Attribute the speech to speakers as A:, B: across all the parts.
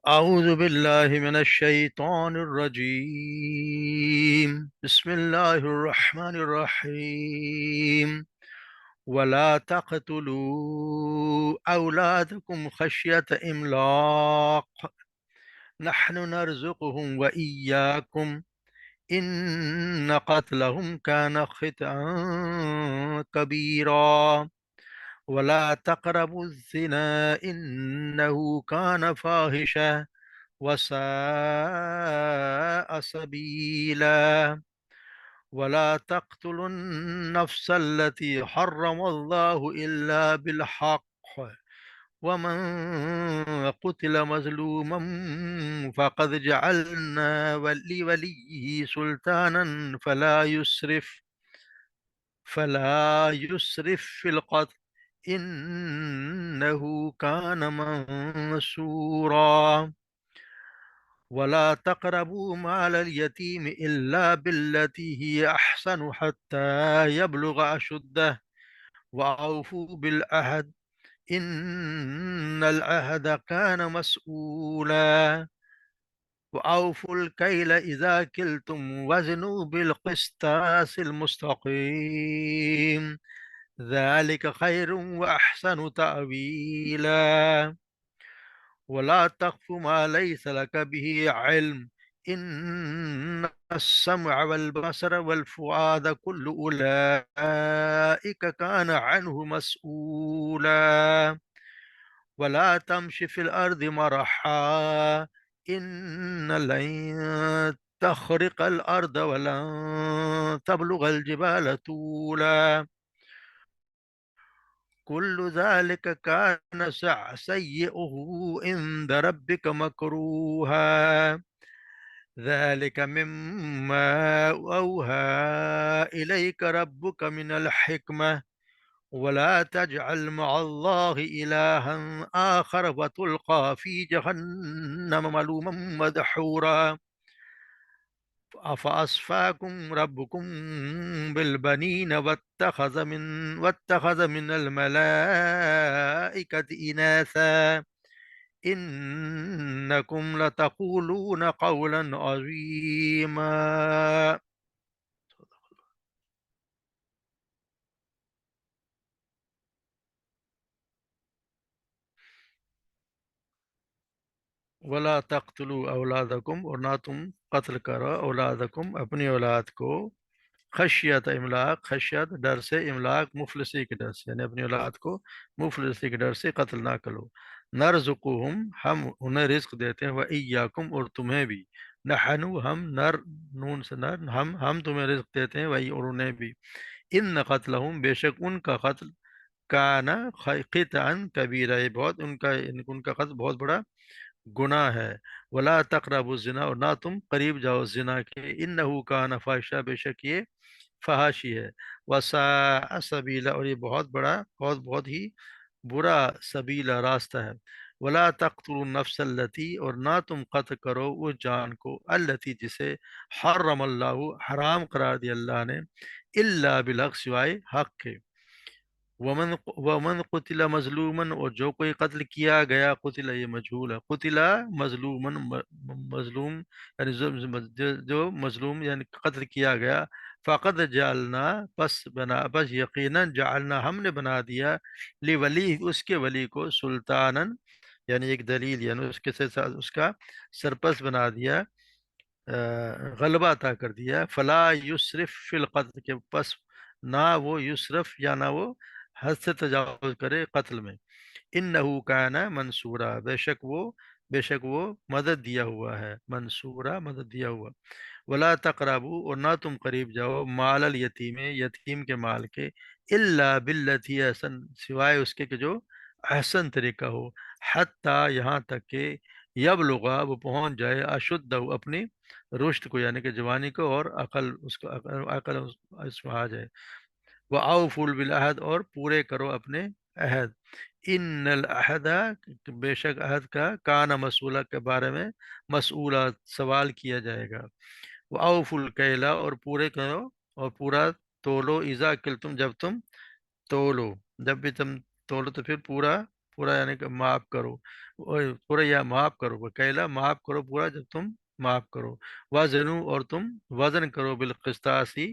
A: أعوذ بالله من الشيطان الرجيم بسم الله الرحمن الرحيم ولا تقتلوا أولادكم خشية إملاق نحن نرزقهم وإياكم إن قتلهم كان خطأ كبيرا ولا تقربوا الزنا إنه كان فاحشة وساء سبيلا ولا تقتلوا النفس التي حرم الله إلا بالحق ومن قتل مظلوما فقد جعلنا لوليه سلطانا فلا يسرف في القتل إنه كان منصورا ولا تقربوا مال اليتيم إلا بالتي هي أحسن حتى يبلغ أشده وأوفوا بالعهد إن العهد كان مسؤولا وأوفوا الكيل إذا كلتم وزنوا بالقسطاس المستقيم ذلك خير وأحسن تأويلا ولا تقف ما ليس لك به علم إن السمع والبصر والفؤاد كل أولئك كان عنه مسؤولا ولا تمش في الأرض مرحا لن تخرق الأرض ولن تبلغ الجبال طولا كل ذلك كان سيئه عند ربك مكروها ذلك مما أوحى إليك ربك من الحكمة ولا تجعل مع الله إلها آخر وتلقى في جهنم ملوما مدحورا أفأصفاكم ربكم بالبنين واتخذ من الملائكة إناثا إنكم لتقولون قولا عظيما ولا تقتلوا اولادکم اور نہ تم قتل کرو اولادکم اپنی اولاد کو خشیت املاق خشیت ڈر سے املاق مفلسی کے ڈر سے یعنی اپنی اولاد کو مفلسی کے ڈر سے قتل نہ کرو نرزقہم ہم انہیں رزق دیتے ہیں وإیاکم اور تمہیں بھی نحنو ہم نر نون سے نر ہم تمہیں رزق دیتے ہیں وہی اور انہیں بھی ان قتلہم بے شک ان کا قتل کانا قطعا کبیرہ یہ بہت ان کا قتل بہت بڑا گناہ ہے ولا تقربوا الزنا اور نہ تم قریب جاؤ زنا کے انہو کان فاحشہ بے شک یہ فحاشی ہے وساء سبیلا اور یہ بہت بڑا بہت ہی برا سبیلا راستہ ہے ولا تقتلوا النفس التي اور نہ تم قتل کرو اس جان کو التي جسے حرم اللہ حرام قرار دیا اللہ نے الا بالحق سوائے حق کے ومن قتل مظلوما اور جو کوئی قتل کیا گیا قتل یہ مجہول ہے قتل مظلوما مظلوم یعنی جو مظلوم یعنی قتل کیا گیا فقد جعلنا بس یقینا جعلنا ہم نے بنا دیا ولی اس کے ولی کو سلطانا یعنی ایک دلیل یعنی اس کے ساتھ اس کا سرپرست بنا دیا غلبہ عطا کر دیا فلا یسرف فی القتل کے پس نہ وہ یسرف یا نہ وہ حد سے تجاوز کرے قتل میں انہو کانا منصورا بے شک وہ مدد دیا ہوا ہے منصورا مدد دیا ہوا ولا تقربوا اور نہ تم قریب جاؤ مال الیتیم یتیم کے مال کے الا باللتی احسن سوائے اس کے کہ جو احسن طریقہ ہو حتی یہاں تک کہ یبلغا وہ پہنچ جائے اشدہ اپنی رشد کو یعنی کہ جوانی کو اور عقل اس کو عقل اس میں آ جائے وَأَوْفُوا بِالْعَهْدِ اور پورے کرو اپنے عہد ان العہد بے شک عہد کا کان مسئولہ کے بارے میں مسئولہ سوال کیا جائے گا وَأَوْفُوا الْكَيْلَ اور پورے کرو اور پورا تولو اذا کلتم جب تم تولو جب بھی تم تولو تو پھر پورا پورا یعنی کہ معاف کرو، پورا یا معاف کرو، وکیلا معاف کرو پورا جب تم معاف کرو، وزنو اور تم وزن کرو بالقسطاسی،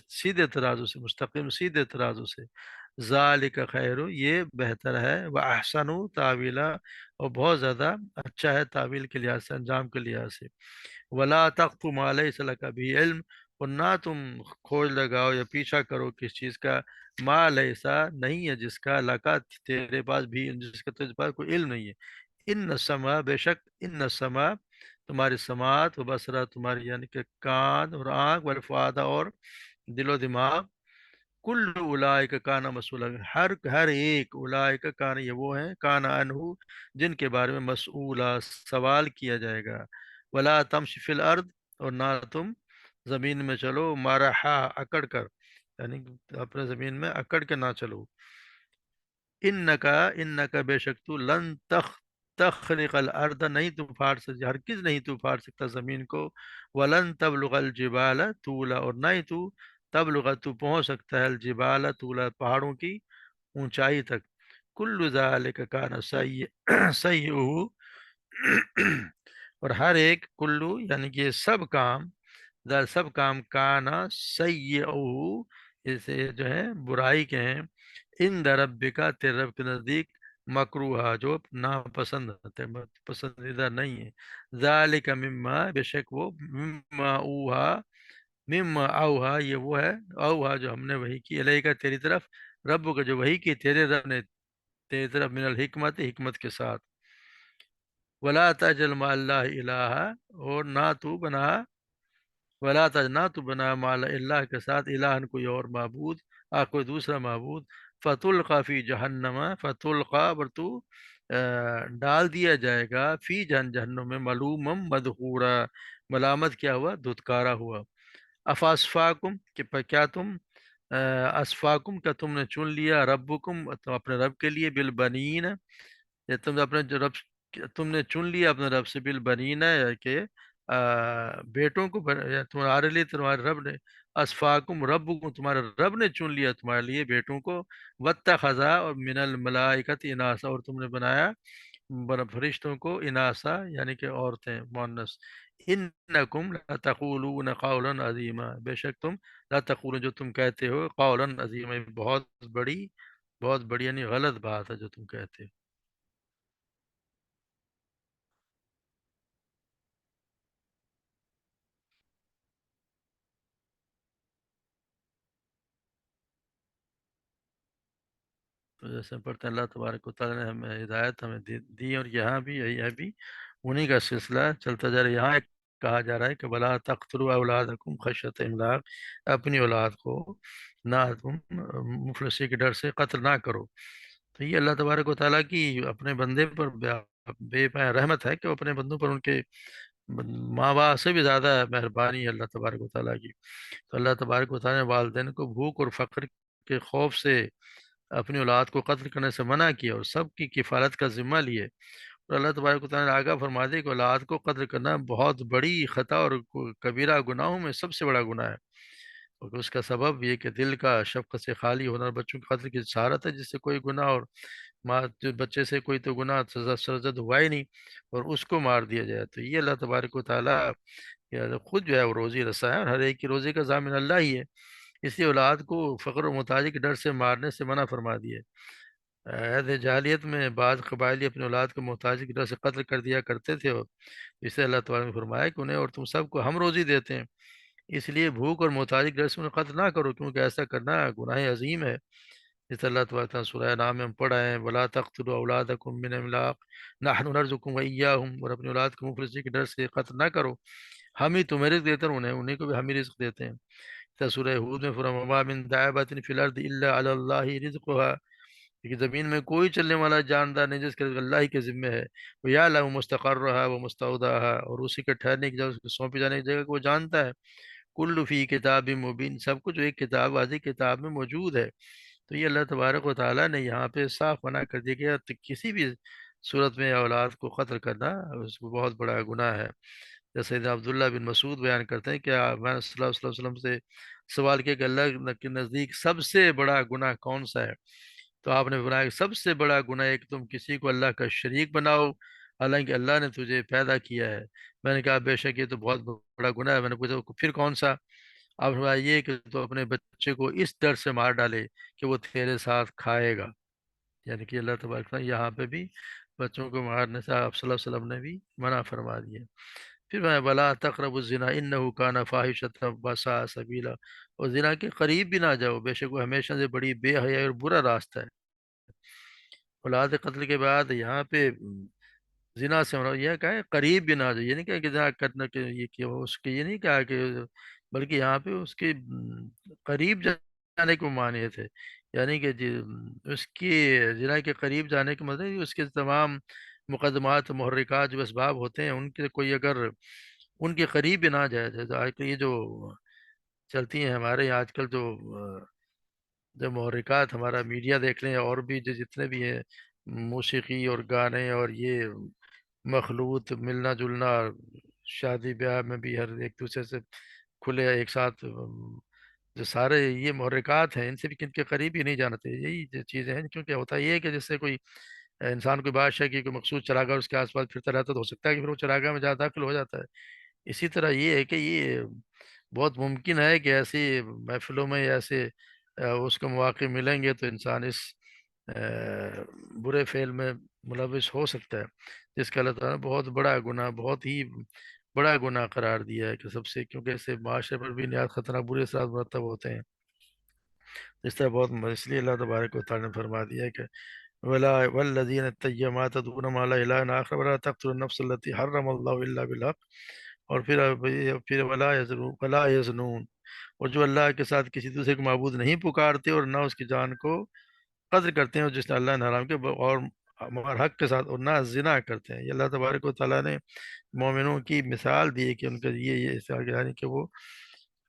A: سیدھے ترازو سے، مستقیم سیدھے ترازو سے، ذالک خیر، یہ بہتر ہے، وہ احسن تعویلا، اور بہت زیادہ اچھا ہے تعویل کے لحاظ سے، انجام کے لحاظ سے، ولا تقف ما لیس لک بھی علم، اور نہ تم کھوج لگاؤ یا پیچھا کرو کس چیز کا، ما لیسا نہیں ہے جس کا، لکا تیرے پاس بھی، جس کا تیرے پاس کوئی علم نہیں ہے، ان السمع بے شک، ان السمع تمہاری سماعت، و بصرہ تمہاری یعنی کہ کان اور آنکھ، والفؤاد اور دل و دماغ، کل اولئک کانا مسئولا، ہر ایک اولئک کانا، یہ وہ ہیں، کانا انہو جن کے بارے میں مسئولا سوال کیا جائے گا، ولا تمش فی الارض، اور نہ تم زمین میں چلو مرحا اکڑ کر، یعنی کہ اپنے زمین میں اکڑ کے نہ چلو، انکا بے شک تو لن تخرق الارض، نہیں تو پھاڑ سکتا، ہرگز نہیں تو پھاڑ سکتا زمین کو، ولن تبلغ الجبال طولا، اور نہ ہی تو تبلغ تو پہنچ سکتا ہے، الجبال طولا پہاڑوں کی اونچائی تک، کل ذالک کان سیئہ، اور ہر ایک کلو یعنی کہ یہ سب کام، سب کام کانا سیئہ، اسے جو ہے برائی کے ہیں، ان ربک تیرے رب کے نزدیک، مکروہ جو ناپسند ہے، پسندیدہ نہیں ہے، ذالک مما بے شک وہ، مما اوہا یہ وہ ہے، اوہا جو ہم نے وحی کی، علیہ کا تیری طرف، رب کا جو وحی کی تیرے رب نے تیری طرف، من الحکمت حکمت کے ساتھ، ولا تجل مع اللہ الہ، اور نہ تو بنا، ولا تجنا تو بنا مال اللہ کے ساتھ، الہن کوئی اور معبود، کوئی دوسرا معبود، فتلقا فی جہنم، فتلقا بر تو ڈال دیا جائے گا، فی جہنم میں، ملومم مدحورا، ملامت کیا ہوا، دھتکارا ہوا، افاسفاکم کہ کیا تم، اسفاکم کا تم نے چن لیا، ربکم تم اپنے رب کے لیے، بالبنین، یا تم اپنے جو رب، تم نے چن لیا اپنے رب سے، بالبنین ہے کہ بیٹوں کو، یا تمہارے لیے تمہارے رب نے، اسفاکم ربکم تمہارے رب نے چن لیا تمہارے لیے بیٹوں کو، واتخذا اور من الملائکۃ اناسا، اور تم نے بنایا فرشتوں کو اناسا یعنی کہ عورتیں، مؤنث، انکم لا تقولون قولا عظیما، بے شک تم لا تقولون جو تم کہتے ہو، قولا عظیما بہت بڑی یعنی غلط بات ہے جو تم کہتے ہو۔ تو جیسے پڑھتے ہیں، اللہ تبارک و تعالیٰ نے ہمیں ہدایت ہمیں دی، اور یہاں بھی یہی بھی انہی کا سلسلہ چلتا جا رہا ہے، یہاں ایک کہا جا رہا ہے کہ بلا تقتلوا اولادکم خشیۃ املاق، اپنی اولاد کو نہ تم مفلسی کے ڈر سے قتل نہ کرو، تو یہ اللہ تبارک و تعالیٰ کی اپنے بندے پر بے پناہ رحمت ہے، کہ وہ اپنے بندوں پر ان کے ماں باپ سے بھی زیادہ مہربانی ہے اللہ تبارک و تعالیٰ کی، تو اللہ تبارک و تعالیٰ نے والدین کو بھوک اور فقر کے خوف سے اپنی اولاد کو قتل کرنے سے منع کیا، اور سب کی کفالت کا ذمہ لیے، اور اللہ تبارک و تعالیٰ نے آگاہ فرما دیا کہ اولاد کو قتل کرنا بہت بڑی خطا اور کبیرہ گناہوں میں سب سے بڑا گناہ ہے، کیونکہ اس کا سبب یہ کہ دل کا شفقت سے خالی ہونا، اور بچوں کے قتل کی جسارت ہے جس سے کوئی گناہ، اور ماں جو بچے سے کوئی تو گناہ سرزد ہوا ہی نہیں، اور اس کو مار دیا جائے، تو یہ اللہ تبارک و تعالیٰ خود جو ہے وہ روزی رسا ہے، اور ہر ایک کی روزی کا ضامن اللہ ہی ہے، اس لیے اولاد کو فقر و محتاجی کے ڈر سے مارنے سے منع فرما دیا ہے۔ عہد جاہلیت میں بعض قبائلی اپنے اولاد کو محتاجی کی ڈر سے قتل کر دیا کرتے تھے، اور اسے اللہ تعالیٰ نے فرمایا کہ انہیں اور تم سب کو ہم روزی دیتے ہیں، اس لیے بھوک اور محتاجی کی ڈر سے انہیں قتل نہ کرو، کیونکہ ایسا کرنا گناہ عظیم ہے، جس اللہ تبارک تعالیٰ سورہ نام میں ہم پڑھا ہے، ولا تقتلوا اولادکم من املاق نحن نرزقکم وایاہم، اور اپنی اولاد کو مفلسی کے ڈر سے قتل نہ کرو، ہم ہی تمہیں رزق دیتے ہیں، انہیں کو بھی ہم ہی رزق دیتے ہیں، سورہ ہود میں فرمایا وما من دابۃ فی الارض الا علی اللہ رزقها، کہ زمین میں کوئی چلنے والا جاندار نہیں جس کا رزق اللہ ہی کے ذمہ ہے، وہ یا لہ مستقرها ومستودعها، اور اسی کے ٹھہرنے کی جگہ، اس کو سونپی جانے کی جگہ کو وہ جانتا ہے، کل فی کتاب مبین، سب کچھ ایک کتاب، واضح کتاب میں موجود ہے، تو یہ اللہ تبارک و تعالیٰ نے یہاں پہ صاف منع کر دیا کہ کسی بھی صورت میں اولاد کو قتل کرنا اس کو بہت بڑا گناہ ہے، جیسے سیدنا عبداللہ بن مسعود بیان کرتے ہیں کہ میں نے صلی اللہ علیہ وسلم سے سوال کیا کہ اللہ کے نزدیک سب سے بڑا گناہ کون سا ہے، تو آپ نے فرمایا کہ سب سے بڑا گناہ ہے کہ تم کسی کو اللہ کا شریک بناؤ، حالانکہ اللہ نے تجھے پیدا کیا ہے۔ میں نے کہا بے شک یہ تو بہت بڑا گناہ ہے۔ میں نے پوچھا پھر کون سا؟ آپ نے فرمایا یہ کہ تو اپنے بچے کو اس ڈر سے مار ڈالے کہ وہ تیرے ساتھ کھائے گا، یعنی کہ اللہ تبارک و تعالیٰ یہاں پہ بھی بچوں کو مارنے سے آپ صلی اللہ علیہ وسلم نے بھی منع فرما دیا۔ پھر میں بلا تقرب الزنا انہ کان فاحشۃ وساء سبیلا، اور زنا کے قریب بھی نہ جاؤ، بے شک وہ ہمیشہ سے بڑی بے حیائی اور برا راستہ ہے۔ اولاد قتل کے بعد یہاں پہ زنا سے مراد یہ کہا ہے قریب بھی نہ جاؤ، یہ نہیں کہا کہ زنا کرنا کہ یہ کہ اس کے یہ نہیں کہا کہ، بلکہ یہاں پہ اس کے قریب جانے کو معنی تھے، یعنی کہ اس کی زنا کے قریب جانے کا مطلب ہے کہ اس کے تمام مقدمات محرکات جو اسباب ہوتے ہیں ان کے کوئی اگر ان کے قریب بھی نہ جایا جائے، تو آج کل یہ جو چلتی ہیں ہمارے یہاں آج کل جو محرکات ہمارا میڈیا دیکھ لیں اور بھی جو جتنے بھی ہیں موسیقی اور گانے اور یہ مخلوط ملنا جلنا، شادی بیاہ میں بھی ہر ایک دوسرے سے کھلے ایک ساتھ جو سارے یہ محرکات ہیں ان سے بھی کن کے قریب ہی نہیں جانا چاہیے، یہی جو چیزیں ہیں، کیونکہ ہوتا یہ ہے کہ جس سے کوئی انسان کوئی بادشاہ کی کوئی مخصوص چراگاہ اس کے آس پاس پھرتا رہتا تو ہو سکتا ہے کہ پھر وہ چراگاہ میں جا داخل ہو جاتا ہے۔ اسی طرح یہ ہے کہ یہ بہت ممکن ہے کہ ایسی محفلوں میں یا ایسے اس کو مواقع ملیں گے تو انسان اس برے فعل میں ملوث ہو سکتا ہے، جس کا اللہ تعالیٰ نے بہت بڑا گناہ، بہت ہی بڑا گناہ قرار دیا ہے کہ سب سے، کیونکہ اس سے معاشرے پر بھی نہایت خطرناک برے اثرات مرتب ہوتے ہیں۔ اس طرح بہت اس لیے اللہ تبارک و تعالیٰ نے فرما دیا ہے کہ ولا والذین الطیبات تدعون ما لا الہ الا آخر ولا تقتلوا النفس التي حرم اللہ الا بالحق، اور پھر ولا یزنون، اور جو اللہ کے ساتھ کسی دوسرے کو معبود نہیں پکارتے اور نہ اس کی جان کو قدر کرتے ہیں جس نے اللہ نے حرام کیا، اور ہمارے حق کے ساتھ، اور نہ زنا کرتے ہیں۔ یہ اللہ تبارک و تعالیٰ نے مومنوں کی مثال دی ہے کہ ان کا یہ اس طرح یعنی کہ وہ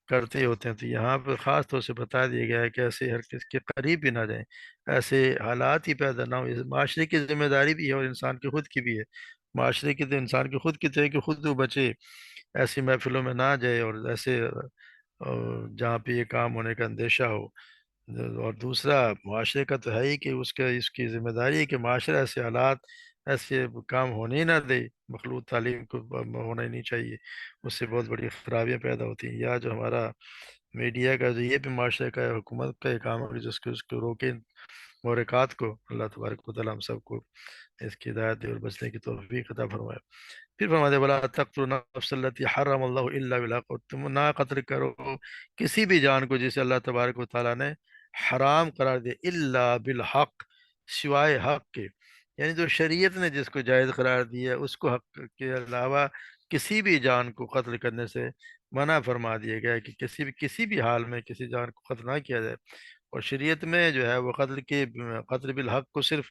A: کرتے ہوتے ہیں، تو یہاں پہ خاص طور سے بتا دیا گیا ہے کہ ایسے ہر کس کے قریب بھی نہ جائیں، ایسے حالات ہی پیدا نہ ہو۔ معاشرے کی ذمہ داری بھی ہے اور انسان کی خود کی بھی ہے، معاشرے کی تو انسان کی خود کی تو ہے کہ خود وہ بچے، ایسی محفلوں میں نہ جائے اور ایسے جہاں پہ یہ کام ہونے کا اندیشہ ہو، اور دوسرا معاشرے کا تو ہے ہی کہ اس کی ذمہ داری ہے کہ معاشرہ ایسے حالات ایسے کام ہونے ہی نہ دے، مخلوط تعلیم کو ہونا ہی نہیں چاہیے، اس سے بہت بڑی خرابیاں پیدا ہوتی ہیں۔ یا جو ہمارا میڈیا کا جو یہ بھی معاشرے کا ہے، حکومت کا یہ کام ہے کہ اس کو روکے محرکات کو، اللہ تبارک و تعالیٰ ہم سب کو اس کی ہدایت دے اور بچنے کی توفیق عطا فرمائے۔ پھر فرماتے بلا تقتلوا النفس التي حرم اللہ الا بالحق، اور تم نہ قتل کرو کسی بھی جان کو جسے اللہ تبارک و تعالیٰ نے حرام قرار دے، الا بالحق، سوائے حق کے، یعنی جو شریعت نے جس کو جائز قرار دیا ہے اس کو حق کے علاوہ کسی بھی جان کو قتل کرنے سے منع فرما دیا گیا ہے کہ کسی بھی حال میں کسی جان کو قتل نہ کیا جائے۔ اور شریعت میں جو ہے وہ قتل بالحق کو صرف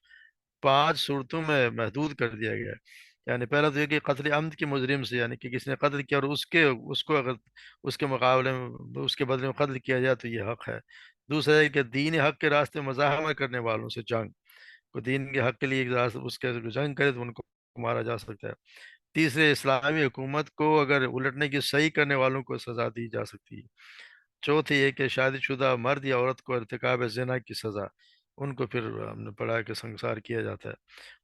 A: 5 صورتوں میں محدود کر دیا گیا ہے۔ یعنی پہلا تو یہ کہ قتل عمد کے مجرم سے، یعنی کہ کسی نے قتل کیا اور اس کو اگر اس کے مقابلے میں اس کے بدلے میں قتل کیا جائے تو یہ حق ہے۔ دوسرا ہے کہ دین حق کے راستے میں مزاحمت کرنے والوں سے جنگ، کو دین کے حق کے لیے ایک راستہ اس کے جنگ کرے تو ان کو مارا جا سکتا ہے۔ تیسرے، اسلامی حکومت کو اگر الٹنے کی صحیح کرنے والوں کو سزا دی جا سکتی ہے۔ چوتھی یہ کہ شادی شدہ مرد یا عورت کو ارتکاب زنا کی سزا، ان کو پھر ہم نے پڑھا ہے کہ سنسار کیا جاتا ہے۔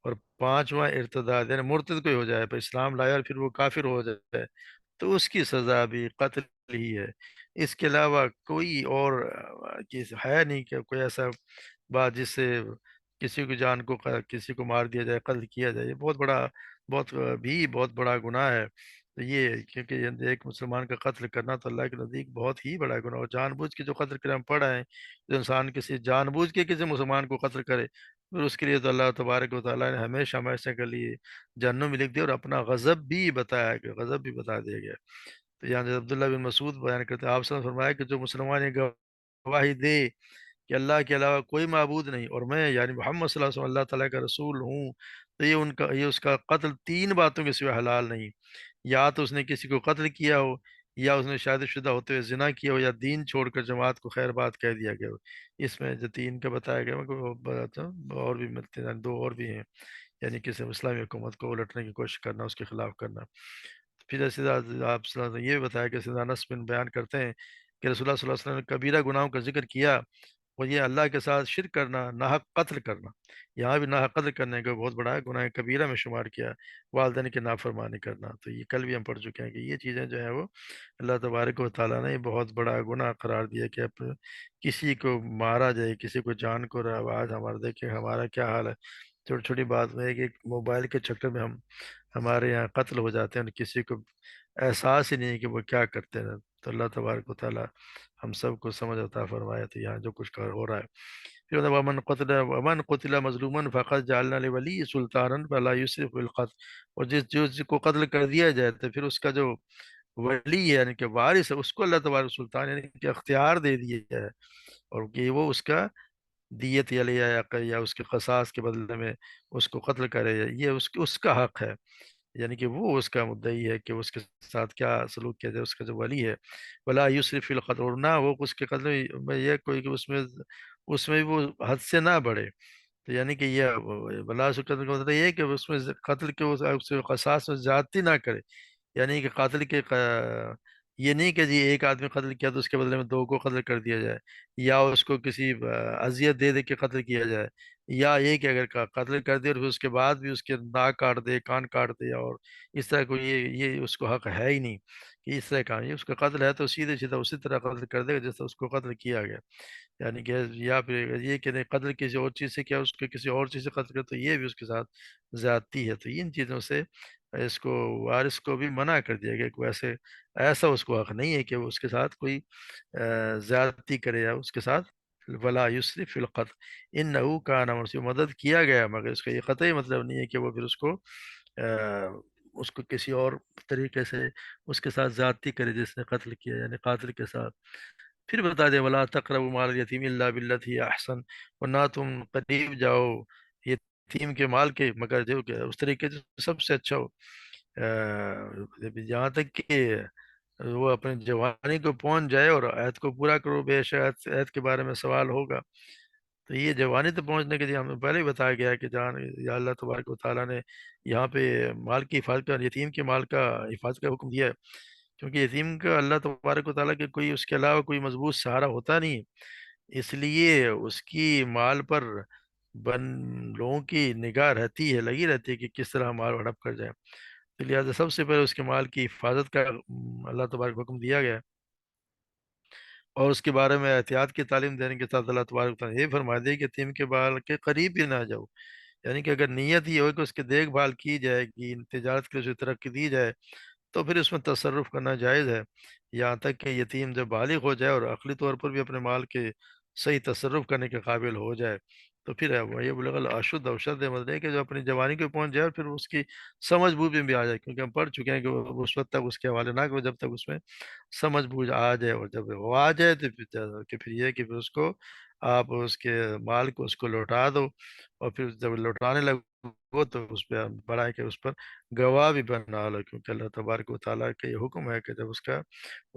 A: اور پانچواں ارتداد، یعنی مرتد کوئی ہو جائے پھر اسلام لایا اور پھر وہ کافر ہو جائے تو اس کی سزا بھی قتل ہی ہے۔ اس کے علاوہ کوئی اور چیز ہے نہیں کہ کوئی ایسا بات جس سے کسی کی جان کو کسی کو مار دیا جائے، قتل کیا جائے، یہ بہت بڑا بہت بڑا گناہ ہے۔ تو یہ کیونکہ ایک مسلمان کا قتل کرنا تو اللہ کے نزدیک بہت ہی بڑا گناہ، اور جان بوجھ کے جو قتل کرے ہم پڑھ رہے ہیں، جو انسان کسی جان بوجھ کے کسی مسلمان کو قتل کرے پھر اس کے لیے تو اللہ تبارک و تعالیٰ نے ہمیشہ ہمیشہ کے لیے جہنم میں لکھ دیا، اور اپنا غضب بھی بتایا کہ غضب بھی بتا دیا گیا۔ تو یہاں سے عبداللہ بن مسعود بیان کرتے ہیں آپ صلی اللہ علیہ وسلم نے فرمایا کہ جو مسلمان یہ گواہی دے کہ اللہ کے علاوہ کوئی معبود نہیں اور میں یعنی محمد صلی اللہ علیہ وسلم اللہ تعالیٰ کا رسول ہوں، تو یہ اس کا قتل 3 باتوں کے سوا حلال نہیں، یا تو اس نے کسی کو قتل کیا ہو، یا اس نے شادی شدہ ہوتے ہوئے زنا کیا ہو، یا دین چھوڑ کر جماعت کو خیر بات کہہ دیا گیا ہو۔ اس میں جو 3 کا بتایا گیا میں کو بتاتا ہوں، اور بھی ملتے ہیں، 2 اور بھی ہیں، یعنی کسی اسلامی حکومت کو الٹنے کی کوشش کرنا، اس کے خلاف کرنا۔ پھر ایسے آپ صلی اللہ علیہ وسلم نے یہ بھی بتایا کہ سیدنا انس بن بیان کرتے ہیں کہ رسول اللہ صلی اللہ علیہ وسلم نے کبیرہ گناہوں کا ذکر کیا وہ یہ اللہ کے ساتھ شرک کرنا، ناحق قتل کرنا، یہاں بھی ناحق قتل کرنے کا بہت بڑا گناہ کبیرہ میں شمار کیا، والدین کی نافرمانی کرنا، تو یہ کل بھی ہم پڑھ چکے ہیں کہ یہ چیزیں جو ہیں وہ اللہ تبارک و تعالیٰ نے یہ بہت بڑا گناہ قرار دیا کہ اب کسی کو مارا جائے، کسی کو جان کو آواز ہمارا دیکھیں ہمارا کیا حال ہے، چھوٹی چھوٹی بات میں ہے کہ موبائل کے چکر میں ہمارے یہاں قتل ہو جاتے ہیں اور کسی کو احساس ہی نہیں ہے کہ وہ کیا کرتے ہیں، تو اللہ تبارک و تعالیٰ ہم سب کو سمجھ عطا فرمائے، تو یہاں جو کچھ ہو رہا ہے پھر ومن قتل مظلوما فقد جعلنا لولی سلطانا فلا یسرف فی القتل، اور جس کو قتل کر دیا جائے تو پھر اس کا جو ولی ہے یعنی کہ وارث ہے اس کو اللہ تبارک سلطان یعنی کہ اختیار دے دیا ہے، اور کہ وہ اس کا دیت یا لیا یا اس کے قصاص کے بدلے میں اس کو قتل کرے، یہ اس کا حق ہے، یعنی کہ وہ اس کا مدعی ہے کہ اس کے ساتھ کیا سلوک کیا جائے، اس کا جو ولی ہے ولا یسرف فی القتل، اور نہ وہ اس کے قتل میں یہ کوئی کہ اس میں بھی وہ حد سے نہ بڑھے، تو یعنی کہ یہ بلا سے قتل کا مطلب یہ ہے کہ اس میں قتل کے اس کے قصاص میں زیادتی نہ کرے، یعنی کہ قاتل کے یہ نہیں کہ جی ایک آدمی قتل کیا تو اس کے بدلے میں دو کو قتل کر دیا جائے، یا اس کو کسی اذیت دے دے کے قتل کیا جائے، یا یہ کہ اگر قتل کر دے اور پھر اس کے بعد بھی اس کے ناک کاٹ دے کان کاٹ دے، اور اس طرح کو یہ اس کو حق ہے ہی نہیں کہ اس طرح کا، یہ اس کا قتل ہے تو سیدھے سیدھا اسی طرح قتل کر دے گا جیسا اس کو قتل کیا گیا، یعنی کہ یا پھر یہ کہ نہیں قتل کسی اور چیز سے کیا اس کے کسی اور چیز سے قتل کر تو یہ بھی اس کے ساتھ زیادتی ہے، تو ان چیزوں سے اس کو وارث کو بھی منع کر دیا گیا کہ ایسا اس کو حق نہیں ہے کہ وہ اس کے ساتھ کوئی زیادتی کرے یا اس کے ساتھ ولا یسرف فی القتل انہ کان منصورا، مدد کیا گیا مگر اس کا یہ قطعی مطلب نہیں ہے کہ وہ پھر اس کو کسی اور طریقے سے اس کے ساتھ زیادتی کرے جس نے قتل کیا یعنی قاتل کے ساتھ، پھر بتا دے ولا تقربوا مال الیتیم الا بالتي احسن، اور نہ تم قریب جاؤ یتیم کے مال کے مگر جو کہ اس طریقے سے سب سے اچھا ہو، جہاں تک کہ وہ اپنی جوانی کو پہنچ جائے، اور عہد کو پورا کرو، بے شک عہد کے بارے میں سوال ہوگا، تو یہ جوانی تو پہنچنے کے لیے ہمیں پہلے ہی بتایا گیا ہے کہ جہاں یا اللہ تبارک و تعالیٰ نے یہاں پہ مال کی حفاظت کا، یتیم کے مال کا حفاظت کا حکم دیا ہے، کیونکہ یتیم کا اللہ تبارک و تعالیٰ کے کوئی اس کے علاوہ کوئی مضبوط سہارا ہوتا نہیں ہے، اس لیے اس کی مال پر بن لوگوں کی نگاہ رہتی ہے، لگی رہتی ہے کہ کس طرح مال ہڑپ کر جائے، تو لہٰذا سب سے پہلے اس کے مال کی حفاظت کا اللہ تبارک کو حکم دیا گیا ہے، اور اس کے بارے میں احتیاط کی تعلیم دینے کے ساتھ اللہ تبارک و تعالیٰ نے یہ فرما دیا کہ یتیم کے بال کے قریب بھی نہ جاؤ، یعنی کہ اگر نیت یہ ہو کہ اس کی دیکھ بھال کی جائے گی، تجارت کے لیے اسے ترقی دی جائے تو پھر اس میں تصرف کرنا جائز ہے، یہاں تک کہ یتیم جب بالغ ہو جائے اور عقلی طور پر بھی اپنے مال کے صحیح تصرف کرنے کے قابل ہو جائے تو پھر وہ یہ بلغ الاشد اوشد مطلب ہے کہ جو اپنی جوانی کو پہنچ جائے اور پھر اس کی سمجھ بوجھ میں بھی آ جائے، کیونکہ ہم پڑھ چکے ہیں کہ وہ اس وقت تک اس کے حوالے نہ کرو جب تک اس میں سمجھ بوجھ آ جائے، اور جب وہ آ جائے تو پھر یہ کہ پھر اس کو آپ اس کے مال کو اس کو لوٹا دو، اور پھر جب لوٹانے لگو تو اس پہ بڑا ہے کہ اس پر گواہ بھی بنا لو، کیونکہ اللہ تبارک و تعالیٰ کا یہ حکم ہے کہ جب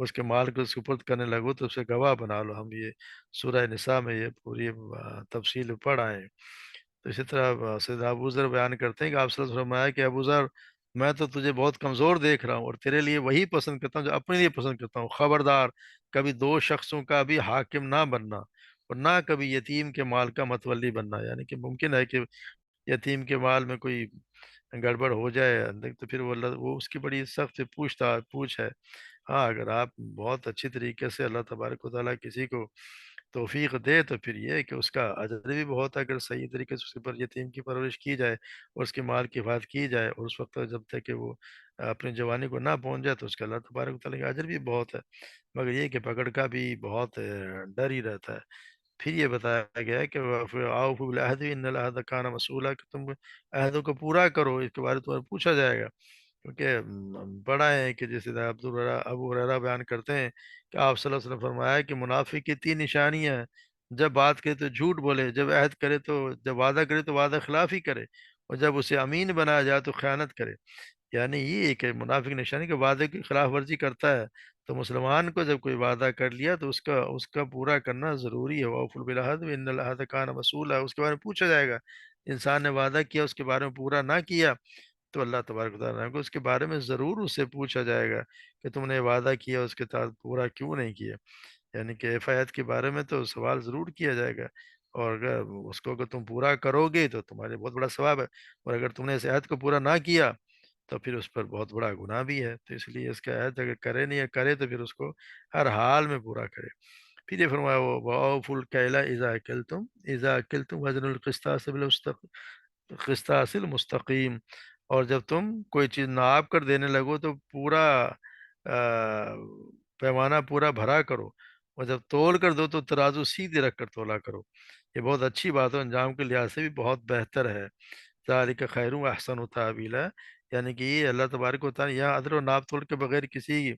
A: اس کے مال کو سپرد کرنے لگو تو اسے گواہ بنا لو، ہم یہ سورہ نساء میں یہ پوری تفصیل پڑھ آئے ہیں، تو اسی طرح سیدنا ابو ذر بیان کرتے ہیں کہ آپ صلی اللہ علیہ وسلم فرمایا کہ ابو ذر میں تو تجھے بہت کمزور دیکھ رہا ہوں اور تیرے لیے وہی پسند کرتا ہوں جو اپنے لیے پسند کرتا ہوں، خبردار کبھی دو شخصوں کا بھی حاکم نہ بننا اور نہ کبھی یتیم کے مال کا متولی بننا، یعنی کہ ممکن ہے کہ یتیم کے مال میں کوئی گڑبڑ ہو جائے تو پھر وہ اس کی بڑی سخت پوچھ ہے، ہاں اگر آپ بہت اچھی طریقے سے اللہ تبارک و تعالیٰ کسی کو توفیق دے تو پھر یہ ہے کہ اس کا اجر بھی بہت ہے، اگر صحیح طریقے سے اس کے پر یتیم کی پرورش کی جائے اور اس کے مال کی حفاظت کی جائے اور اس وقت تک جب تک کہ وہ اپنی جوانی کو نہ پہنچ جائے تو اس کا اللہ تبارک و تعالیٰ کا اجر بھی بہت ہے، مگر یہ کہ پکڑ کا بھی بہت ڈر ہی رہتا ہے، پھر یہ بتایا گیا ہے کہ آؤ بالعہد ان العہد کان مسئولا، کہ تم عہدوں کو پورا کرو، اس کے بارے میں تمہیں پوچھا جائے گا، کیونکہ بڑا ہے کہ جیسے ابو ہریرہ بیان کرتے ہیں کہ آپ صلی اللہ علیہ وسلم فرمایا کہ منافق کی تین نشانیاں ہیں، جب بات کرے تو جھوٹ بولے، جب وعدہ کرے تو وعدہ خلاف ہی کرے، اور جب اسے امین بنایا جائے تو خیانت کرے، یعنی یہ ایک ہے منافق نشانی کہ وعدے کی خلاف ورزی کرتا ہے، تو مسلمان کو جب کوئی وعدہ کر لیا تو اس کا پورا کرنا ضروری ہے، وَأَوْفُوا بِالْعَهْدِ وَإِنَّ الْعَهْدَ كَانَ مَسْئُولًا، اس کے بارے میں پوچھا جائے گا، انسان نے وعدہ کیا اس کے بارے میں پورا نہ کیا تو اللہ تبارک و تعالیٰ کو اس کے بارے میں ضرور اس سے پوچھا جائے گا کہ تم نے وعدہ کیا اس کے ساتھ پورا کیوں نہیں کیا، یعنی کہ ایف آیت کے بارے میں تو سوال ضرور کیا جائے گا، اور اگر اس کو اگر تم پورا کرو گے تو تمہارے بہت بڑا ثواب ہے، اور اگر تم نے اس عہد کو پورا نہ کیا تو پھر اس پر بہت بڑا گناہ بھی ہے، تو اس لیے اس کا عہد اگر کرے نہیں کرے تو پھر اس کو ہر حال میں پورا کرے۔ پھر یہ فرمایا وہ وَأَوْفُوا الْكَيْلَ إِذَا أَكِلْتُمْ وَزْنُوا الْقِسْطَاسَ قسطاس المستقیم، اور جب تم کوئی چیز ناپ کر دینے لگو تو پورا آ، پیمانہ پورا بھرا کرو، اور جب تول کر دو تو ترازو سیدھے رکھ کر تولا کرو۔ یہ بہت اچھی بات ہے، انجام کے لحاظ سے بھی بہت بہتر ہے۔ ذالک خیر و احسن تاویلا، یعنی کہ یہ اللہ تبارک و تعالیٰ یہاں عدل و ناپ تول کے بغیر کسی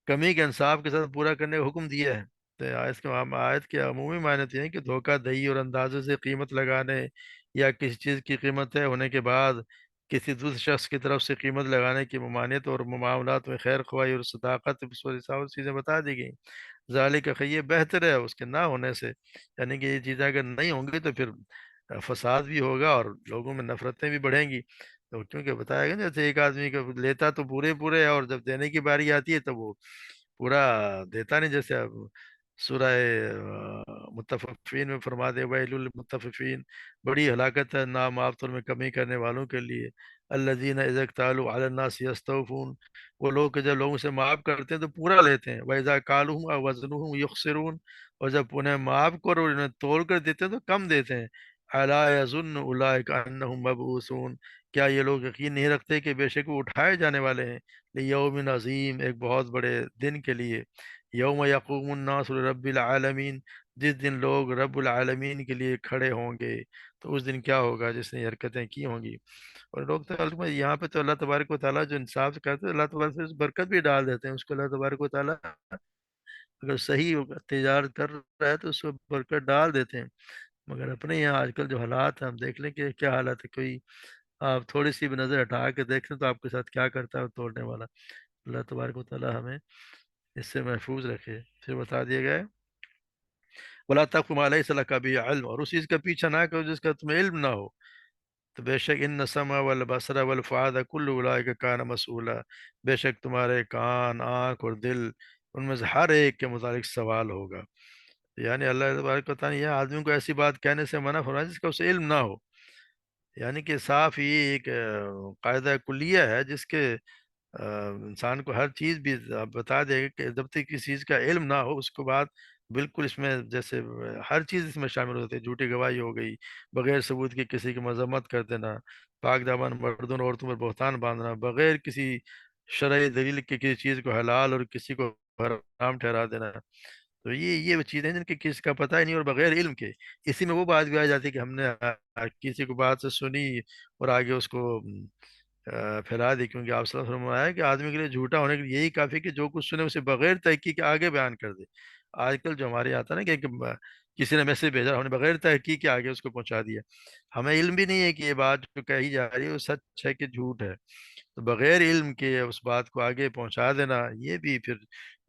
A: کمی کے انصاف کے ساتھ پورا کرنے کا حکم دیا ہے۔ تو آیت کے عمومی معنی تو یہ ہے کہ دھوکہ دہی اور اندازے سے قیمت لگانے، یا کسی چیز کی قیمت طے ہونے کے بعد کسی دوسرے شخص کی طرف سے قیمت لگانے کی ممانعت، اور معاملات میں خیر خواہی اور صداقت ساری چیزیں بتا دی گئیں۔ ذالک کہ یہ بہتر ہے اس کے نہ ہونے سے، یعنی کہ یہ چیزیں اگر نہیں ہوں گی تو پھر فساد بھی ہوگا اور لوگوں میں نفرتیں بھی بڑھیں گی۔ تو کیونکہ بتایا گیا نا، جیسے ایک آدمی کو لیتا تو پورے پورے ہے، اور جب دینے کی باری آتی ہے تو وہ پورا دیتا نہیں، جیسے اب سورہ متففین میں فرما دے ویل للمطففین، بڑی ہلاکت ہے نام آفتر میں کمی کرنے والوں کے لیے، الذین اذا اکتالوا علی الناس یستوفون، وہ لوگ کہ جب لوگوں سے معاف کرتے ہیں تو پورا لیتے ہیں، وَإِذَا كَالُوهُمْ أَو وَزْنُوهُمْ يُخْسِرُونَ، اور جب انہیں معاف کرو اور انہیں تول کر دیتے ہیں تو کم دیتے ہیں۔ الا يظن اولئک انہم مبعوثون، کیا یہ لوگ یقین نہیں رکھتے کہ بے شک وہ اٹھائے جانے والے ہیں، لیوم عظیم، ایک بہت بڑے دن کے لیے، یوم یقوم الناس لرب العالمین، جس دن لوگ رب العالمین کے لیے کھڑے ہوں گے، تو اس دن کیا ہوگا جس نے یہ حرکتیں کی ہوں گی۔ اور لوگ تو یہاں پہ تو اللہ تبارک و تعالیٰ جو انصاف سے کرتے ہیں، اللہ تبارک سے برکت بھی ڈال دیتے ہیں اس کو، اللہ تبارک و تعالیٰ اگر صحیح تجارت کر رہا ہے تو اس کو برکت ڈال دیتے ہیں۔ مگر اپنے یہاں آج کل جو حالات ہیں، ہم دیکھ لیں کہ کیا حالت ہے، کوئی آپ تھوڑی سی بھی نظر ہٹا کے دیکھ لیں تو آپ کے ساتھ کیا کرتا ہے توڑنے والا۔ اللہ تبارک و تعالیٰ ہمیں اس سے محفوظ رکھے۔ پھر بتا دیا گیا ہے وَلَا تَقْفُ مَا لَيْسَ لَكَ بِهِ عِلْمٌ، اور اس چیز کا پیچھا نہ کرو جس کا تمہیں علم نہ ہو، تو بے شک ان السمع والبصر والفؤاد کل اولئک کان مسئولا، بے شک تمہارے کان، آنکھ اور دل، ان میں سے ہر ایک کے متعلق سوال ہوگا۔ یعنی اللہ تبارک و تعالیٰ یہ آدمی کو ایسی بات کہنے سے منع فرمایا جس کا اسے علم نہ ہو، یعنی کہ صاف یہ ایک قاعدہ کلیہ ہے جس کے انسان کو ہر چیز بھی آپ بتا دے گا کہ جب تک کسی چیز کا علم نہ ہو اس کو بعد بالکل اس میں جیسے ہر چیز اس میں شامل ہوتی ہے، جھوٹی گواہی ہو گئی، بغیر ثبوت کے کسی کی مذمت کر دینا، پاک دامن مردوں اور عورتوں پر بہتان باندھنا، بغیر کسی شرعی دلیل کے کسی چیز کو حلال اور کسی کو حرام ٹھہرا دینا، تو یہ وہ چیزیں ہیں جن کے کسی کا پتہ ہی نہیں، اور بغیر علم کے اسی میں وہ بات بھی آ جاتی ہے کہ ہم نے کسی کو بات سے سنی اور آگے اس کو پھیلا دی، کیونکہ آپ صلی اللہ علیہ وسلم نے فرمایا کہ آدمی کے لیے جھوٹا ہونے کے لیے یہی کافی کہ جو کچھ سنے اسے بغیر تحقیق کے آگے بیان کر دے۔ آج کل جو ہمارے آتا ہے نا کہ کسی نے میسج بھیجا، ہم نے بغیر تحقیق کے آگے اس کو پہنچا دیا، ہمیں علم بھی نہیں ہے کہ یہ بات جو کہی جا رہی ہے وہ سچ ہے کہ جھوٹ ہے، تو بغیر علم کے اس بات کو آگے پہنچا دینا یہ بھی پھر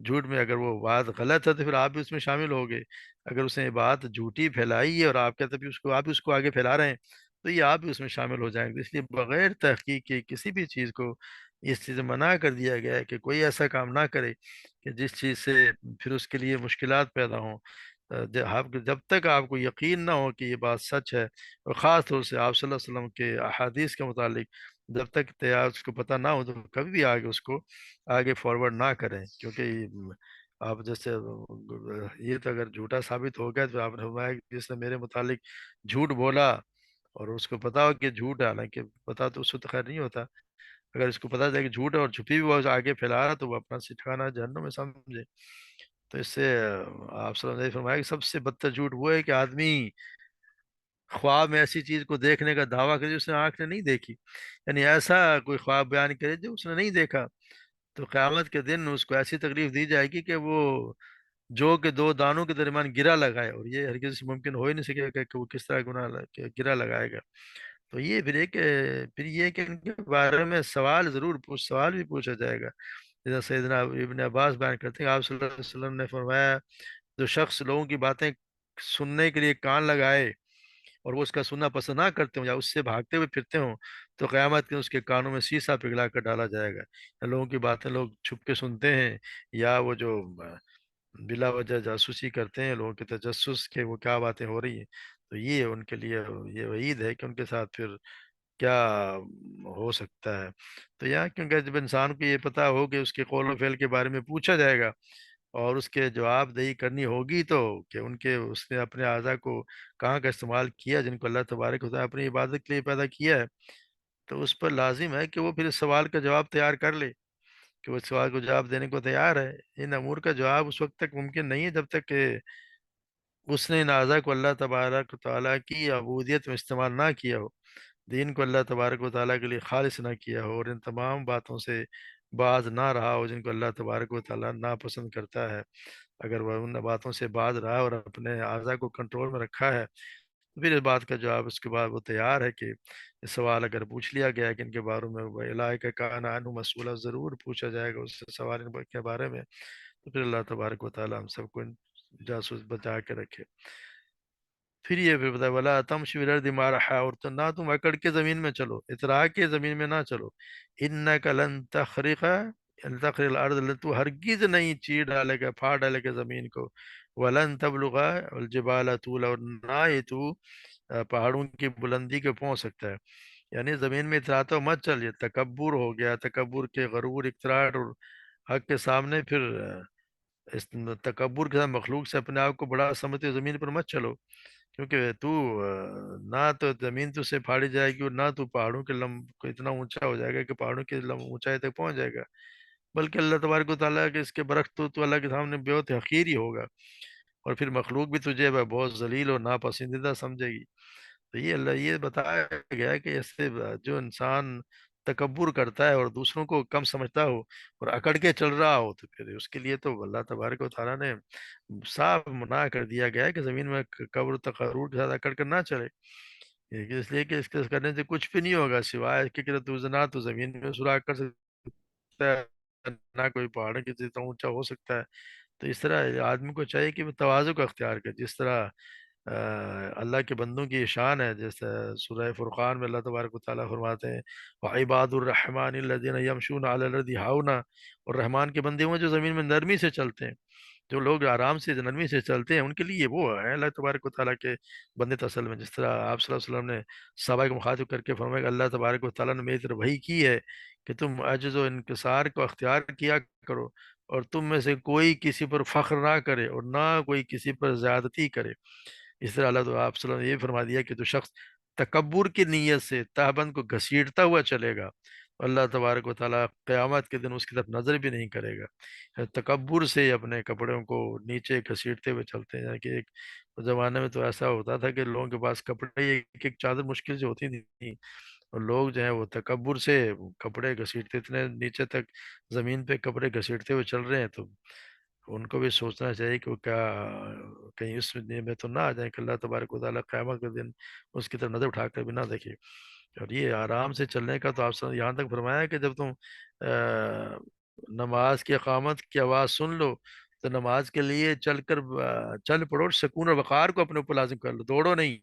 A: جھوٹ میں، اگر وہ بات غلط ہے تو پھر آپ بھی اس میں شامل ہو گئے، اگر اس نے یہ بات جھوٹی پھیلائی ہے اور آپ کہتے بھی اس کو، آپ بھی اس کو آگے پھیلا رہے ہیں تو یہ آپ بھی اس میں شامل ہو جائیں گے، اس لیے بغیر تحقیق کے کسی بھی چیز کو اس چیز میں منع کر دیا گیا ہے کہ کوئی ایسا کام نہ کرے کہ جس چیز سے پھر اس کے لیے مشکلات پیدا ہوں۔ جب تک آپ کو یقین نہ ہو کہ یہ بات سچ ہے، اور خاص طور سے آپ صلی اللہ علیہ وسلم کے احادیث کے متعلق جب تک تیار اس کو پتہ نہ ہو تو کبھی بھی آگے اس کو آگے فارورڈ نہ کریں، کیونکہ آپ جیسے یہ تو اگر جھوٹا ثابت ہو گیا تو آپ نے فرمایا کہ جس نے میرے متعلق جھوٹ بولا اور اس کو پتا ہو کہ جھوٹ ہے، حالانکہ پتا تو اس کو تو خیر نہیں ہوتا، اگر اس کو پتا چلے کہ جھوٹ ہے اور چھپی بھی وہ آگے پھیلا رہا تو وہ اپنا ٹھکانہ جہنم میں سمجھے۔ تو اس سے آپ صلی اللہ علیہ وسلم نے فرمایا کہ سب سے بدتر جھوٹ وہ ہے کہ آدمی خواب میں ایسی چیز کو دیکھنے کا دعویٰ کرے جو اس نے آنکھ نے نہیں دیکھی، یعنی ایسا کوئی خواب بیان کرے جو اس نے نہیں دیکھا، تو قیامت کے دن اس کو ایسی تکلیف دی جائے گی کہ وہ جو کہ دو دانوں کے درمیان گرا لگائے، اور یہ ہرگز ممکن ہو ہی نہیں سکے گا کہ وہ کس طرح گرا لگائے گا۔ تو یہ پھر یہ کہ ان کے بارے میں سوال بھی پوچھا جائے گا، جیسا سیدنا ابن عباس بیان کرتے ہیں آپ صلی اللہ علیہ وسلم نے فرمایا جو شخص لوگوں کی باتیں سننے کے لیے کان لگائے اور وہ اس کا سننا پسند نہ کرتے ہوں یا اس سے بھاگتے ہوئے پھرتے ہوں تو قیامت کے اس کے کانوں میں سیسا پگھلا کر ڈالا جائے گا۔ لوگوں کی باتیں لوگ چھپ کے سنتے ہیں، یا وہ جو بلا وجہ جاسوسی کرتے ہیں لوگوں کے تجسس کے وہ کیا باتیں ہو رہی ہیں، تو یہ ان کے لیے یہ وعید ہے کہ ان کے ساتھ پھر کیا ہو سکتا ہے۔ تو یہاں کیونکہ جب انسان کو یہ پتا ہو کہ اس کے قول و فعل کے بارے میں پوچھا جائے گا اور اس کے جواب دہی کرنی ہوگی، تو کہ ان کے اس نے اپنے اعضاء کو کہاں کا استعمال کیا جن کو اللہ تبارک و تعالیٰ اپنی عبادت کے لیے پیدا کیا ہے، تو اس پر لازم ہے کہ وہ پھر اس سوال کا جواب تیار کر لے، کہ وہ اس سوال کو جواب دینے کو تیار ہے۔ ان امور کا جواب اس وقت تک ممکن نہیں ہے جب تک کہ اس نے ان اعضاء کو اللہ تبارک و تعالیٰ کی عبودیت میں استعمال نہ کیا ہو، دین کو اللہ تبارک و تعالیٰ کے لیے خالص نہ کیا ہو، اور ان تمام باتوں سے باز نہ رہا ہو جن کو اللہ تبارک و تعالیٰ ناپسند کرتا ہے۔ اگر وہ ان باتوں سے باز رہا اور اپنے اعضاء کو کنٹرول میں رکھا ہے، تو پھر اس بات کا جواب اس کے بعد وہ تیار ہے کہ یہ سوال اگر پوچھ لیا گیا کہ ان کے بارے میں وہ الائے کان عنہ مسئولہ، ضرور پوچھا جائے گا اس سے سوال ان کے بارے میں، تو پھر اللہ تبارک و تعالیٰ ہم سب کو ان جاسوس بچا کے رکھے۔ پھر یہ بھی بتا ولا تمشی فی الارض مرحا، اور تو نہ تم اکڑ کے زمین میں چلو، اترا کے زمین میں نہ چلو، انک لن تخرق تخرق الارض، تو ہرگز نہیں چیر ڈالے گا، پھاڑ ڈالے گا زمین کو، ولن تبلغ الجبال طولا، اور نہ ہی تو پہاڑوں کی بلندی کو پہنچ سکتا ہے۔ یعنی زمین میں اتراتا مت چل، یہ تکبر ہو گیا، تکبر کے غرور اقتراٹ اور حق کے سامنے پھر اس تکبر کے ساتھ مخلوق سے اپنے آپ کو بڑا سمجھتے ہوئے زمین پر مت چلو، کیونکہ تو نہ تو زمین تو سے پھاڑی جائے گی، اور نہ تو پہاڑوں کے کو اتنا اونچا ہو جائے گا کہ پہاڑوں کی اونچائی تک پہنچ جائے گا، بلکہ اللہ تبارک و تعالیٰ کے اس کے برعکس تو اللہ کے سامنے بہت حقیر ہی ہوگا، اور پھر مخلوق بھی تجھے بہت ذلیل اور ناپسندیدہ سمجھے گی۔ تو یہ اللہ یہ بتایا گیا ہے کہ اس سے جو انسان تکبر کرتا ہے اور دوسروں کو کم سمجھتا ہو اور اکڑ کے چل رہا ہو، تو پھر اس کے لیے تو اللہ تبارک و تعالیٰ نے صاف منع کر دیا گیا ہے کہ زمین میں قبر تقرر کے ساتھ اکڑ کر نہ چلے، اس لیے کہ اس کے کرنے سے کچھ بھی نہیں ہوگا سوائے اس کے کہ تو نہ تو زمین میں سوراخ کر سکتا ہے، نہ کوئی پہاڑ کے جتنا اونچا ہو سکتا ہے۔ تو اس طرح آدمی کو چاہیے کہ وہ توازو کا اختیار کرے، جس طرح اللہ کے بندوں کی شان ہے، جیسے سورہ فرقان میں اللہ تبارک و تعالیٰ فرماتے ہیں وعباد الرحمن الذین یمشون علی الارض ہاؤنا، اور رحمان کے بندے وہ جو زمین میں نرمی سے چلتے ہیں، جو لوگ آرام سے نرمی سے چلتے ہیں ان کے لیے وہ ہے اللہ تبارک و تعالیٰ کے بندے تصل میں، جس طرح آپ صلی اللہ علیہ وسلم نے صحابہ کو مخاطب کر کے فرمایا کہ اللہ تبارک و تعالیٰ نے میری طرف وحی کی ہے کہ تم عجز و انکسار کو اختیار کیا کرو، اور تم میں سے کوئی کسی پر فخر نہ کرے اور نہ کوئی کسی پر زیادتی کرے۔ اس طرح اللہ تو آپ صلی اللہ علیہ وسلم نے یہ فرما دیا کہ جو شخص تکبر کی نیت سے تہبند کو گھسیٹتا ہوا چلے گا، اللہ تبارک و تعالیٰ قیامت کے دن اس کی طرف نظر بھی نہیں کرے گا۔ تکبر سے اپنے کپڑوں کو نیچے گھسیٹتے ہوئے چلتے ہیں، یعنی کہ ایک زمانے میں تو ایسا ہوتا تھا کہ لوگوں کے پاس کپڑے ایک ایک چادر مشکل سے ہوتی تھی، اور لوگ جو ہیں وہ تکبر سے کپڑے گھسیٹتے، اتنے نیچے تک زمین پہ کپڑے گھسیٹتے ہوئے چل رہے ہیں، تو ان کو بھی سوچنا چاہیے کہ وہ کیا کہیں اس دن میں تو نہ آ جائیں کہ اللہ تبارک و تعالیٰ قیامت کے دن اس کی طرف نظر اٹھا کر بھی نہ دیکھے۔ اور یہ آرام سے چلنے کا تو آپ سے یہاں تک فرمایا کہ جب تم نماز کی اقامت کی آواز سن لو تو نماز کے لیے چل کر چل پڑو، سکون اور وقار کو اپنے اوپر لازم کر لو، دوڑو نہیں،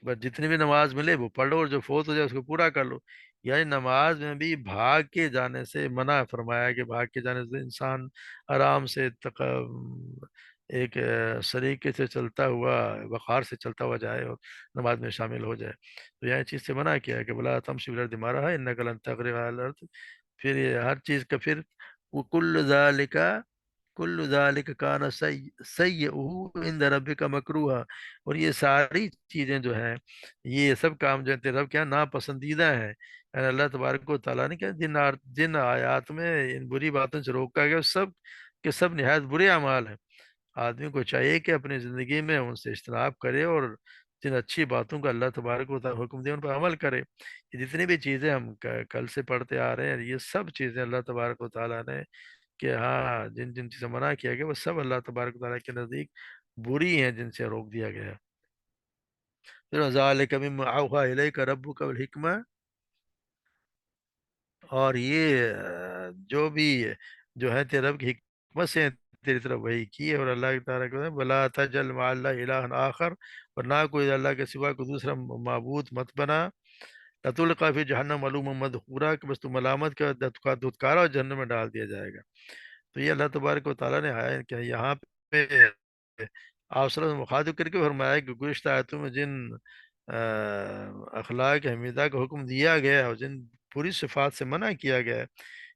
A: بس جتنی بھی نماز ملے وہ پڑھ لو، اور جو فوت ہو جائے اس کو پورا کر لو۔ یعنی نماز میں بھی بھاگ کے جانے سے منع فرمایا کہ بھاگ کے جانے سے انسان آرام سے ایک سلیقے سے چلتا ہوا، وقار سے چلتا ہوا جائے اور نماز میں شامل ہو جائے۔ تو یہ چیز سے منع کیا ہے کہ بلا تمشی فی الارض مرحا انک لن تخرق الارض، پھر یہ ہر چیز کا پھر کل ذالک، کل ذالک کان سیئہ عند ربک مکروہا، اور یہ ساری چیزیں جو ہیں، یہ سب کام جو ہے تیرے رب کے یہاں ناپسندیدہ ہیں۔ یعنی اللہ تبارک و تعالیٰ نے کیا جن آیات میں ان بری باتوں سے روکا گیا، سب کے سب نہایت برے اعمال ہیں۔ آدمی کو چاہیے کہ اپنی زندگی میں ان سے اجتناب کرے، اور جن اچھی باتوں کا اللہ تبارک و تعالیٰ حکم دے ان پر عمل کرے۔ یہ جتنی بھی چیزیں ہم کل سے پڑھتے آ رہے ہیں، یہ سب چیزیں اللہ تبارک و تعالیٰ نے کہ ہاں جن جن چیزیں منع کیا گیا وہ سب اللہ تبارک و تعالیٰ کے نزدیک بری ہیں، جن سے روک دیا گیا۔ پھر ذالک مما اوحی الیک ربک الحکمہ، اور یہ جو بھی جو ہے تیرے رب کی حکمت سے تیری طرف وہی کی ہے، اور اللہ تعالیٰ کہ بلا تجل مع اللہ الہ آخر، اور نہ کوئی اللہ کے سوا کو دوسرا معبود مت بنا، لتلقى فی جہنم ملوما مدحورا، کہ بس تو ملامت کا دھتکارا اور جہنم میں ڈال دیا جائے گا۔ تو یہ اللہ تبارک و تعالیٰ نے آیا کہ یہاں پہ آپ صلی اللہ علیہ وسلم مخاطب کر کے فرمایا کہ گزشتہ آیتوں میں جن اخلاق حمیدہ کا حکم دیا گیا ہے اور جن پوری صفات سے منع کیا گیا ہے،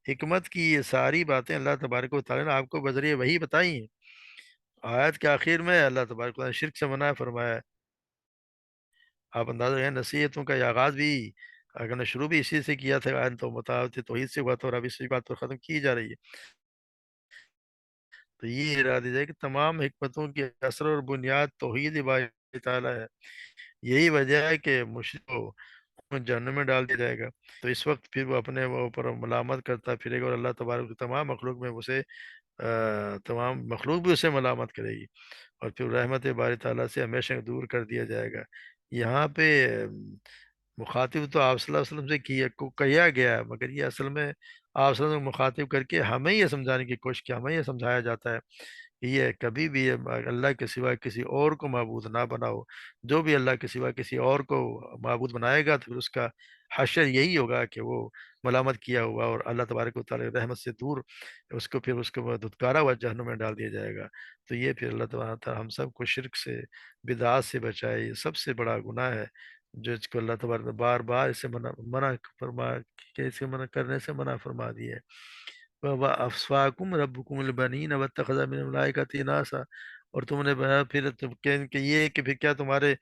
A: حکمت کی یہ ساری باتیں اللہ تبارک و تعالیٰ نے آپ کو بذریعہ وہی بتائی ہیں۔ آیت کے آخر میں اللہ تبارک و تعالیٰ نے شرک سے منع فرمایا ہے۔ آپ اندازہ ہے نصیحتوں کا یہ آغاز بھی اگر نے شروع بھی اسی سے کیا تھا، آئن تو مطابق توحید سے ہوا تھا اور اب اسی بات پر ختم کی جا رہی ہے۔ تو یہ ارادہ ہے کہ تمام حکمتوں کی اثر اور بنیاد توحید باری تعالیٰ ہے۔ یہی وجہ ہے کہ مشرک کو جہنم میں ڈال دیا جائے گا، تو اس وقت پھر وہ اپنے وہ اوپر ملامت کرتا پھرے گا، اور اللہ تبارک کی تمام مخلوق میں اسے تمام مخلوق بھی اسے ملامت کرے گی، اور پھر رحمت باری تعالیٰ سے ہمیشہ دور کر دیا جائے گا۔ یہاں پہ مخاطب تو آپ صلی اللہ علیہ وسلم سے کیا گیا ہے، مگر یہ اصل میں آپ صلی اللہ علیہ وسلم کو مخاطب کر کے ہمیں یہ سمجھانے کی کوشش کی، ہمیں یہ سمجھایا جاتا ہے کہ یہ کبھی بھی اللہ کے سوا کسی اور کو معبود نہ بناؤ۔ جو بھی اللہ کے سوا کسی اور کو معبود بنائے گا تو پھر اس کا حشر یہی ہوگا کہ وہ ملامت کیا ہوا اور اللہ تبارک و تعالی رحمت سے دور، اس کو دھتکارا ہوا جہنم میں ڈال دیا جائے گا۔ تو یہ پھر اللہ تبارک و تعالی ہم سب کو شرک سے، بدعات سے بچائے۔ یہ سب سے بڑا گناہ ہے جو اس کو اللہ تبارک نے بار بار اسے منع فرما کہ اسے منع کرنے سے منع فرما دیا ہے۔ وَأَصْفَاكُمْ رَبُّكُمُ الْبَنِينَ وَاتَّخَذَ مِنَ الْمَلَائِكَةِ إِنَاثًا، اور تم نے پھر کہ یہ کہ پھر کیا تمہارے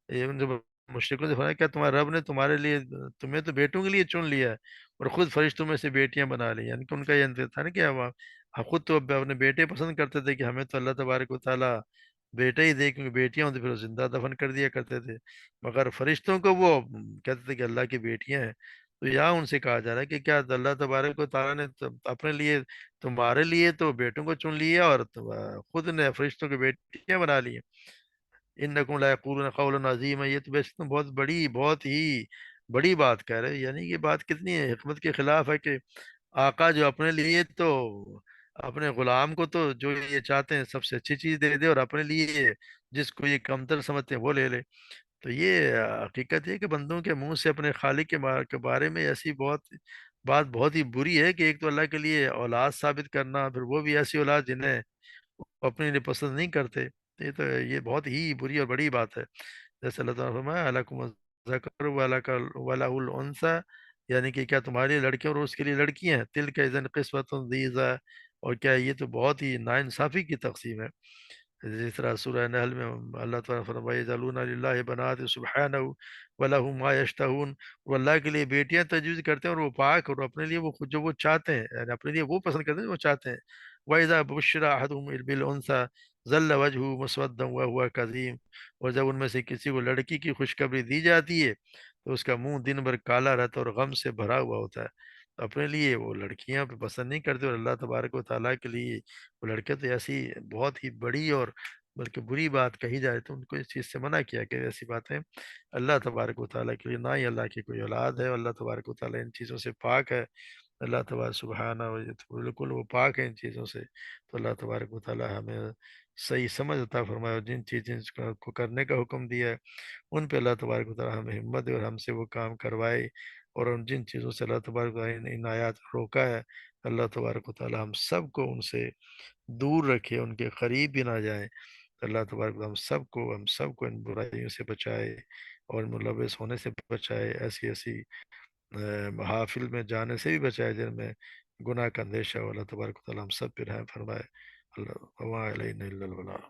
A: ان جو مشرکوں سے فرمایا کیا تمہارے رب نے تمہارے لیے تمہیں تو بیٹوں کے لیے چن لیا ہے اور خود فرشتوں میں سے بیٹیاں بنا لی، یعنی کہ ان کا یہ انتظار تھا نا کہ ہم خود تو اپنے بیٹے پسند کرتے تھے کہ ہمیں تو اللہ تبارک و تعالیٰ بیٹا ہی دے، کیونکہ بیٹیاں ہوتی پھر وہ زندہ دفن کر دیا کرتے تھے، مگر فرشتوں کو وہ کہتے تھے کہ اللہ کی بیٹیاں ہیں۔ تو یہاں ان سے کہا جا رہا ہے کہ کیا اللہ تبارک و تعالیٰ نے اپنے لیے تمہارے لیے تو بیٹوں کو چن لیا اور خود نے فرشتوں کی بیٹیاں بنا لی ہیں۔ انکم لا یقولون قولا عظیما، یہ تو ویسے تو بہت ہی بڑی بات کہہ رہے ہیں، یعنی یہ بات کتنی حکمت کے خلاف ہے کہ آقا جو اپنے لیے تو اپنے غلام کو تو جو یہ چاہتے ہیں سب سے اچھی چیز دے دے، اور اپنے لیے جس کو یہ کمتر سمجھتے ہیں وہ لے لے۔ تو یہ حقیقت ہے کہ بندوں کے منہ سے اپنے خالق کے بارے میں ایسی بات بہت ہی بری ہے کہ ایک تو اللہ کے لیے اولاد ثابت کرنا، پھر وہ بھی ایسی اولاد جنہیں وہ اپنے لیے پسند نہیں کرتے، تو یہ بہت ہی بری اور بڑی بات ہے۔ جیسے اللہ تعالیٰ نے فرمایا الکم الذکر وَلَهُ الْأُنثىٰ، یعنی کہ کیا تمہاری لڑکیاں اور اس کے لیے لڑکیاں ہیں، تلک اذن قسمۃ ضیزیٰ، اور کیا یہ تو بہت ہی ناانصافی کی تقسیم ہے۔ جس طرح سورہ نحل میں اللہ تعالیٰ نے فرمایا یجعلون للہ بنات سبحانہ ولہم ما یشتہون، وہ اللہ کے لیے بیٹیاں تجویز کرتے ہیں اور وہ پاک، اور اپنے لیے وہ خود جو وہ چاہتے ہیں، یعنی اپنے لیے وہ پسند کرتے ہیں جو وہ چاہتے ہیں۔ وَإِذَا بُشِّرَ أَحَدُهُم بِالْأُنثىٰ ظَلَّ وَجْهُهُ مُسْوَدًّا وَهُوَ كَظِيمٌ، اور جب ان میں سے کسی کو لڑکی کی خوشخبری دی جاتی ہے تو اس کا منہ دن بھر کالا رہتا ہے اور غم سے بھرا ہوا ہوتا ہے۔ تو اپنے لیے وہ لڑکیاں پسند نہیں کرتے، اور اللہ تبارک و تعالیٰ کے لیے وہ لڑکیاں تو ایسی بہت ہی بڑی اور بلکہ بری بات کہی جائے تو ان کو اس چیز سے منع کیا کہ ایسی باتیں اللہ تبارک و تعالیٰ کے لیے نہ ہی اللہ کی کوئی اولاد ہے، اللہ تبارک و تعالیٰ ان چیزوں سے پاک ہے۔ اللہ تبارک سبحانہ بالکل وہ پاک ہے ان چیزوں سے۔ تو اللہ تبارک و تعالیٰ ہمیں صحیح سمجھ عطا فرمائے، اور جن چیزیں کو کرنے کا حکم دیا ہے ان پہ اللہ تبارک و تعالیٰ ہمیں ہمت دے اور ہم سے وہ کام کروائے، اور ان جن چیزوں سے اللہ تبارک و تعالیٰ نے ان آیات روکا ہے اللہ تبارک و تعالیٰ ہم سب کو ان سے دور رکھے، ان کے قریب بھی نہ جائیں۔ اللہ تبارک و تعالیٰ ہم سب کو ان برائیوں سے بچائے اور ملوث ہونے سے بچائے، ایسی ایسی محافل میں جانے سے بھی بچائے جن میں گناہ کا اندیشہ ہو۔ اللہ تبارک و تعالیٰ ہم سب پہ رحم فرمائے۔ اللہ وما علینا الا البلاغ۔